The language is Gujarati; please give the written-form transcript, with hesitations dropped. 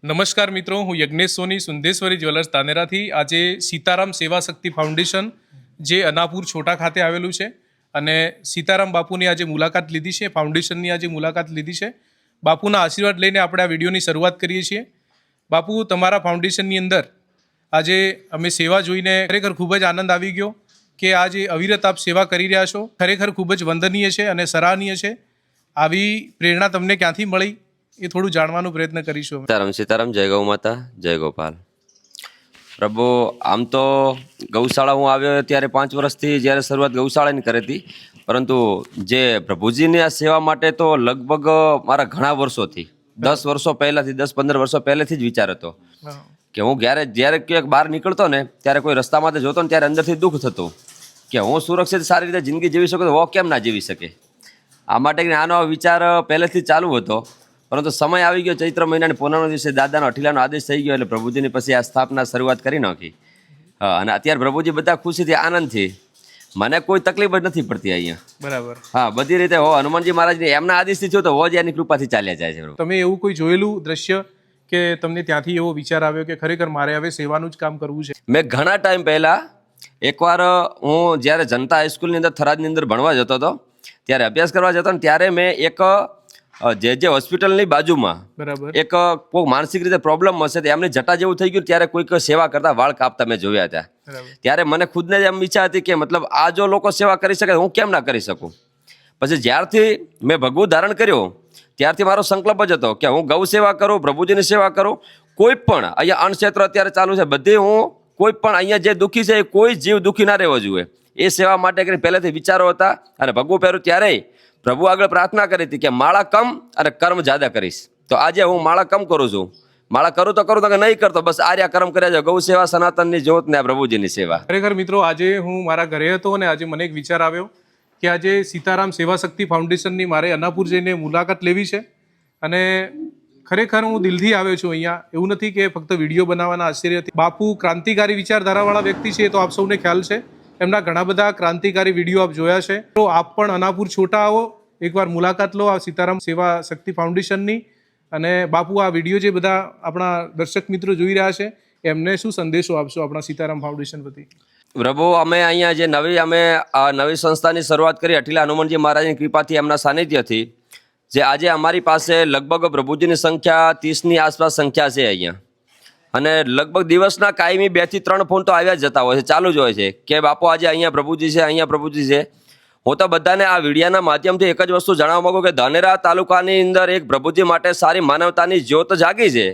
નમસ્કાર મિત્રો, હું યજ્ઞેશ સોની સુંદેશ્વરી જ્વેલર્સ તાનેરાથી આજે સીતારામ સેવા શક્તિ ફાઉન્ડેશન જે અનાપુર છોટા ખાતે આવેલું છે અને સીતારામ બાપુની આજે મુલાકાત લીધી છે, ફાઉન્ડેશનની આજે મુલાકાત લીધી છે. બાપુના આશીર્વાદ લઈને આપણે આ વિડીયોની શરૂઆત કરીએ છીએ. બાપુ, તમારા ફાઉન્ડેશનની અંદર આજે અમે સેવા જોઈને ખરેખર ખૂબ જ આનંદ આવી ગયો કે આજે અવિરત આપ સેવા કરી રહ્યા છો. ખરેખર ખૂબ જ વંદનીય છે અને સરાહનીય છે. આવી પ્રેરણા તમને ક્યાંથી મળી એ થોડું જાણવાનો પ્રયત્ન કરીશું. સીતારામ, જય ગૌ માતા, જય ગોપાલ. પ્રભુ, આમ તો ગૌશાળા હું આવ્યો ત્યારે 5 વર્ષથી જ્યારે શરૂઆત ગૌશાળાની કરી હતી, પરંતુ જે પ્રભુજીની આ સેવા માટે તો લગભગ મારા ઘણા વર્ષોથી 10 વર્ષો પહેલાંથી 10-15 વર્ષો પહેલેથી જ વિચાર હતો કે હું જ્યારે ક્યાંક બહાર નીકળતો ને ત્યારે કોઈ રસ્તામાં જોતો ને ત્યારે અંદરથી દુઃખ થતું કે હું સુરક્ષિત સારી રીતે જિંદગી જીવી શકું તો કેમ ના જીવી શકે. આ માટે આનો વિચાર પહેલેથી ચાલુ હતો, પરંતુ સમય આવી ગયો. ચૈત્ર મહિનાની પૂનમના દિવસે દાદાનો અઠીલાનો આદેશ થઈ ગયો એટલે પ્રભુજીની પછી આ સ્થાપના શરૂઆત કરી નાખી. અને અત્યારે પ્રભુજી બધા ખુશીથી આનંદથી, મને કોઈ તકલીફ જ નથી પડતી અહીંયા. બરાબર. હા, બધી રીતે હનુમાનજી મહારાજની એમના આદેશથી થયો તો જ એની કૃપાથી ચાલ્યા જાય છે. તમે એવું કોઈ જોયેલું દ્રશ્ય કે તમને ત્યાંથી એવો વિચાર આવ્યો કે ખરેખર મારે હવે સેવાનું જ કામ કરવું છે? મેં ઘણા ટાઈમ પહેલાં એકવાર હું જ્યારે જનતા હાઈસ્કૂલની અંદર થરાદની અંદર ભણવા જતો હતો, ત્યારે અભ્યાસ કરવા જતો ને ત્યારે મેં એક જે હોસ્પિટલની બાજુમાં બરાબર એક કોઈ માનસિક રીતે પ્રોબ્લેમ હશે તો એમની જટા જેવું થઈ ગયું, ત્યારે કોઈક સેવા કરતા વાળ કાપતા મેં જોયા હતા. ત્યારે મને ખુદને એમ ઈચ્છા હતી કે મતલબ આ જો લોકો સેવા કરી શકે હું કેમ ના કરી શકું. પછી જ્યારથી મેં ભગવું ધારણ કર્યું ત્યારથી મારો સંકલ્પ જ હતો કે હું ગૌ સેવા કરું, પ્રભુજીની સેવા કરું. કોઈ પણ અહીંયા અન્નક્ષેત્ર અત્યારે ચાલુ છે, બધી હું કોઈ પણ અહીંયા જે દુઃખી છે એ કોઈ જીવ દુઃખી ના રહેવો જોઈએ એ સેવા માટે કરી પહેલેથી વિચારો હતા. અને ભગવું પહેરું ત્યારે પ્રભુ આગળ પ્રાર્થના કરી હતી કે માળા કમ અને કર્મ જ્યાદા કરીશ. તો આજે હું માળા કમ કરું છું. માળા કરું તો કે નહીં કરતો, બસ આર્યા કર્મ કર્યા છે. ગૌ સેવા, સનાતનની જ્યોત ને પ્રભુજીની સેવા. ખરેખર મિત્રો, આજે હું મારા ઘરે હતો અને આજે મને એક વિચાર આવ્યો કે આજે સીતારામ સેવા શક્તિ ફાઉન્ડેશનની મારે અનાપુર જઈને મુલાકાત લેવી છે. અને ખરેખર હું દિલથી આવ્યો છું અહીંયા. એવું નથી કે ફક્ત વિડીયો બનાવવાના આશ્ચર્યથી. બાપુ ક્રાંતિકારી વિચારધારાવાળા વ્યક્તિ છે, તો આપ સૌને ખ્યાલ છે. એમના ઘણા બધા ક્રાંતિકારી વિડીયો આપ જોયા છે. તો આપ પણ અનાપુર છોટા આવો, એકવાર મુલાકાત લો આ સીતારામ સેવા શક્તિ ફાઉન્ડેશનની. અને બાપુ, આ વિડીયો જે બધા આપણા દર્શક મિત્રો જોઈ રહ્યા છે એમને શું સંદેશો આપશો આપણા સીતારામ ફાઉન્ડેશન વતી? પ્રભુ, અમે અહીંયા જે નવી સંસ્થાની શરૂઆત કરી અઠીલા હનુમાનજી મહારાજની કૃપાથી, એમના સાનિધ્યથી, જે આજે અમારી પાસે લગભગ પ્રભુજીની સંખ્યા 30ની આસપાસ સંખ્યા છે અહીંયા. અને લગભગ દિવસના કાયમી 2 થી 3 ફોન તો આવ્યા જ જતા હોય છે, ચાલુ જ હોય છે કે બાપુ આજે અહીંયા પ્રભુજી છે, અહીંયા પ્રભુજી છે. હું તો બધાને આ વિડીયાના માધ્યમથી એક જ વસ્તુ જણાવવા માંગુ કે ધાનેરા તાલુકાની અંદર એક પ્રભુજી માટે સારી માનવતાની જ્યોત જાગી છે.